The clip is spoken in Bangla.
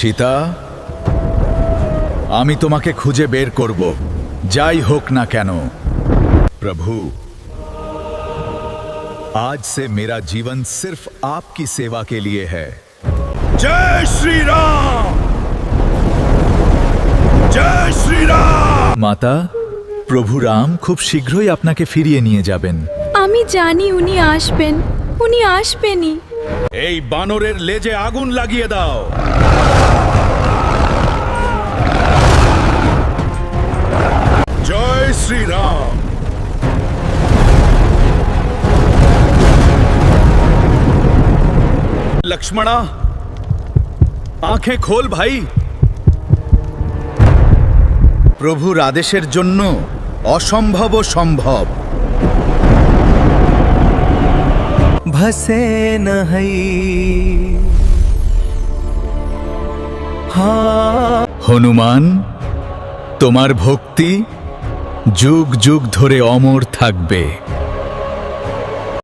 সীতা, আমি তোমাকে খুঁজে বের করব, যাই হোক না কেন। प्रभु, आज से मेरा जीवन सिर्फ आपकी सेवा के लिए है। जय श्री राम, जय श्री राम। माता, প্রভু রাম খুব শীঘ্রই আপনাকে ফিরিয়ে নিয়ে যাবেন। আমি জানি উনি আসবেন, উনি আসবেনই। এই বানরের লেজে আগুন লাগিয়ে দাও। জয় শ্রী রাম। लक्ष्मणा, आंखें खोल भाई। প্রভুর আদেশের জন্য অসম্ভব সম্ভব। भसे नहीं হনুমান, তোমার ভক্তি যুগ যুগ ধরে অমর থাকবে।